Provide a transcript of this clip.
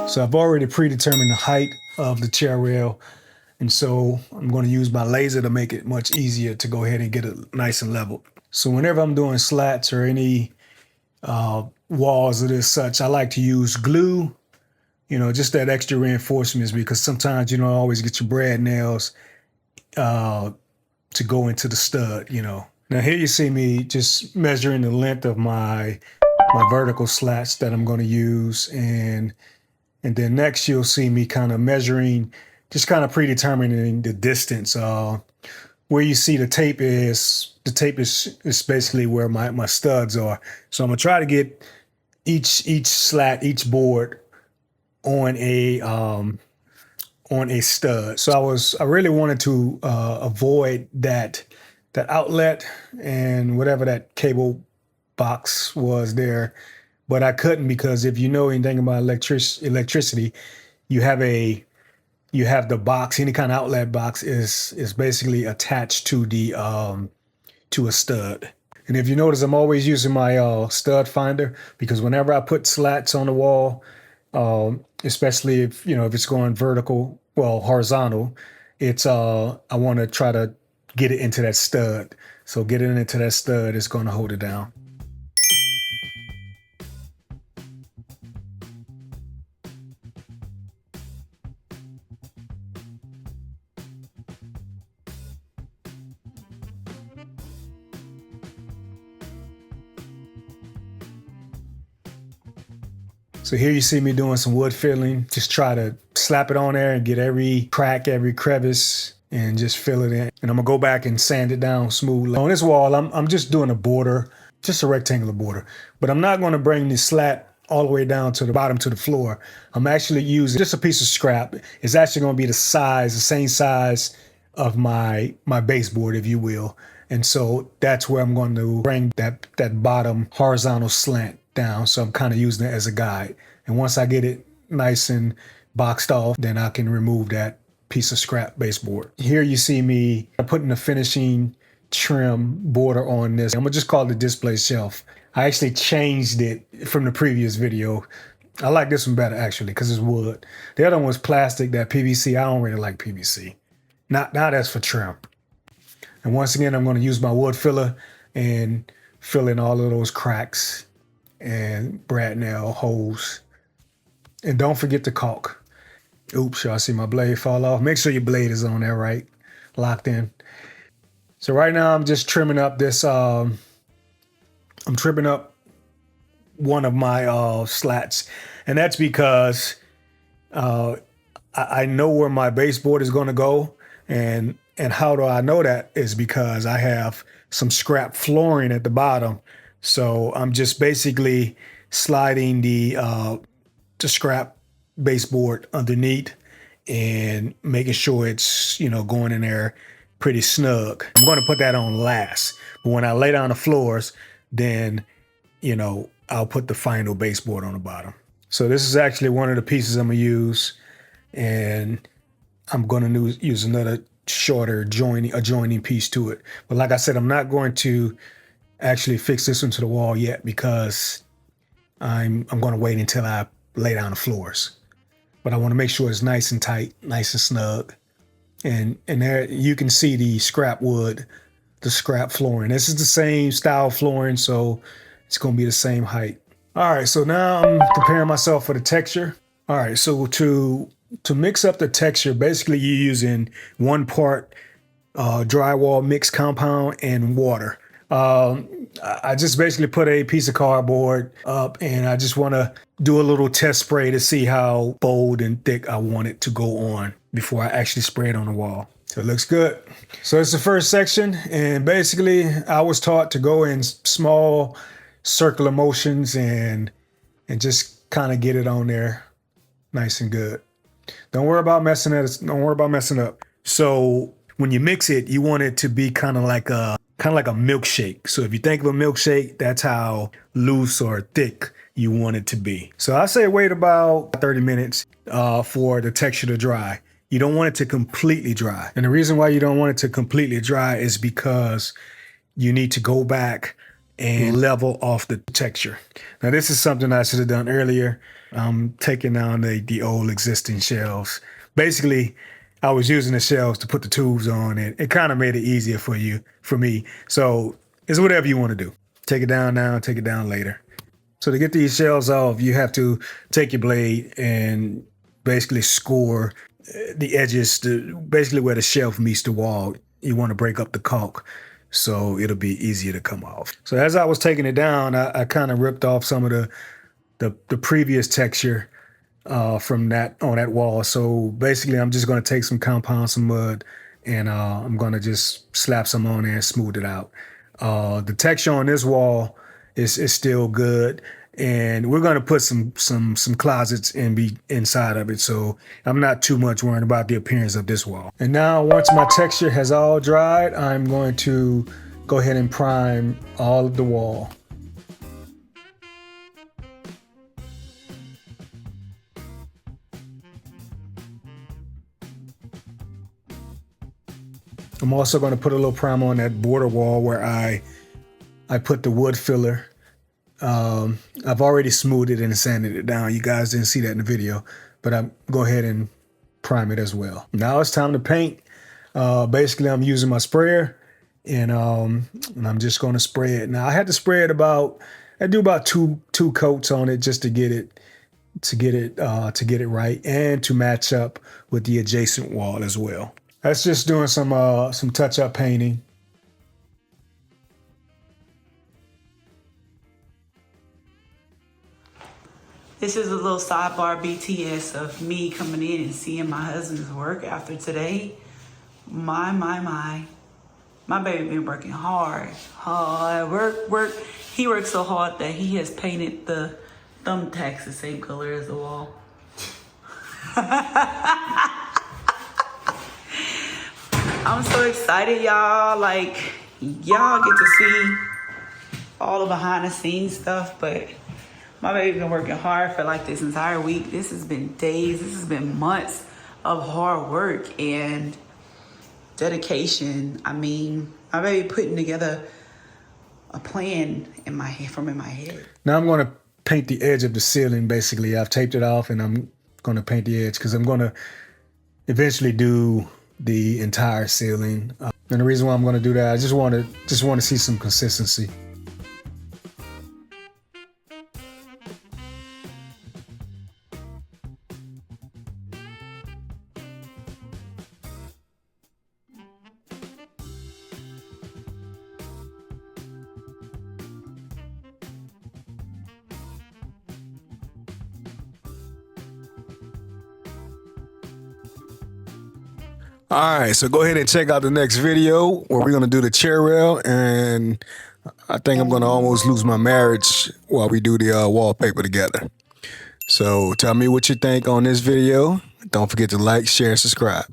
So I've already predetermined the height of the chair rail. And so I'm going to use my laser to make it much easier to go ahead and get it nice and level. So whenever I'm doing slats or any walls of this such, I like to use glue, just that extra reinforcements, because sometimes you don't always get your brad nails to go into the stud, Now here you see me just measuring the length of my vertical slats that I'm going to use. And then next you'll see me kind of measuring, just kind of predetermining the distance. Where you see the tape is basically where my studs are. So I'm gonna try to get each slat, each board on a stud. So I really wanted to avoid that outlet and whatever that cable box was there, but I couldn't, because if you know anything about electricity, you have the box. Any kind of outlet box is basically attached to the to a stud. And if you notice, I'm always using my stud finder, because whenever I put slats on the wall, especially if it's going vertical, well, horizontal, it's I want to try to get it into that stud. So getting into that stud is going to hold it down. So here you see me doing some wood filling. Just try to slap it on there and get every crack, every crevice, and just fill it in. And I'm gonna go back and sand it down smooth. On this wall, I'm just doing a border, just a rectangular border. But I'm not gonna bring the slat all the way down to the bottom to the floor. I'm actually using just a piece of scrap. It's actually gonna be the same size of my baseboard, if you will. And so that's where I'm going to bring that bottom horizontal slant down. So I'm kind of using it as a guide. And once I get it nice and boxed off, then I can remove that piece of scrap baseboard. Here you see me putting the finishing trim border on this. I'm gonna just call it the display shelf. I actually changed it from the previous video. I like this one better, actually, because it's wood. The other one was plastic, that PVC. I don't really like PVC. Not that's for trim. And once again, I'm going to use my wood filler and fill in all of those cracks and brad nail holes. And don't forget to caulk. Oops, y'all see my blade fall off. Make sure your blade is on there, right? Locked in. So right now I'm just trimming up this, I'm trimming up one of my slats. And that's because I know where my baseboard is going to go. And how do I know that? Is because I have some scrap flooring at the bottom. So I'm just basically sliding the scrap baseboard underneath and making sure it's, going in there pretty snug. I'm going to put that on last. But when I lay down the floors, then, I'll put the final baseboard on the bottom. So this is actually one of the pieces I'm going to use. And I'm going to use another shorter adjoining piece to it. But like I said, I'm not going to actually fix this into the wall yet, because I'm going to wait until I lay down the floors. But I want to make sure it's nice and tight, nice and snug. And there you can see the scrap wood, the scrap flooring. This is the same style flooring, so it's going to be the same height. All right, so now I'm preparing myself for the texture. All right, so to mix up the texture, basically you're using 1 part drywall mixed compound and water. I just basically put a piece of cardboard up, and I just want to do a little test spray to see how bold and thick I want it to go on before I actually spray it on the wall. So it looks good. So it's the first section, and basically I was taught to go in small circular motions and just kind of get it on there nice and good. Don't worry about messing up. So when you mix it, you want it to be kind of like a milkshake. So if you think of a milkshake, that's how loose or thick you want it to be. So I say wait about 30 minutes for the texture to dry. You don't want it to completely dry. And the reason why you don't want it to completely dry is because you need to go back and level off the texture. Now this is something I should have done earlier. I'm taking down the old existing shelves. Basically, I was using the shelves to put the tubes on, and it kind of made it easier for me. So it's whatever you want to do. Take it down now, take it down later. So to get these shelves off, you have to take your blade and basically score the edges to basically where the shelf meets the wall. You want to break up the caulk so it'll be easier to come off. So as I was taking it down, I kind of ripped off some of the previous texture from that on that wall. So basically I'm just going to take some compound, some mud, and I'm going to just slap some on there and smooth it out. The texture on this wall is still good, and we're going to put some closets inside of it, so I'm not too much worried about the appearance of this wall. And now once my texture has all dried, I'm going to go ahead and prime all of the wall. I'm also going to put a little primer on that border wall where I put the wood filler. I've already smoothed it and sanded it down. You guys didn't see that in the video, but I'm go ahead and prime it as well. Now it's time to paint. Basically, I'm using my sprayer, and I'm just going to spray it. Now I had to spray it I do about two coats on it just to get it right and to match up with the adjacent wall as well. That's just doing some touch-up painting. This is a little sidebar BTS of me coming in and seeing my husband's work after today. My baby been working hard. Work. He works so hard that he has painted the thumbtacks the same color as the wall. I'm so excited, y'all. Like, y'all get to see all the behind the scenes stuff, but my baby's been working hard for like this entire week. This has been days, this has been months of hard work and dedication. I mean, my baby putting together a plan in my head. Now I'm going to paint the edge of the ceiling. Basically, I've taped it off, and I'm going to paint the edge because I'm going to eventually do the entire ceiling. And the reason why I'm going to do that, I just want to see some consistency. All right, so go ahead and check out the next video where we're going to do the chair rail, and I think I'm going to almost lose my marriage while we do the wallpaper together. So tell me what you think on this video. Don't forget to like, share, and subscribe.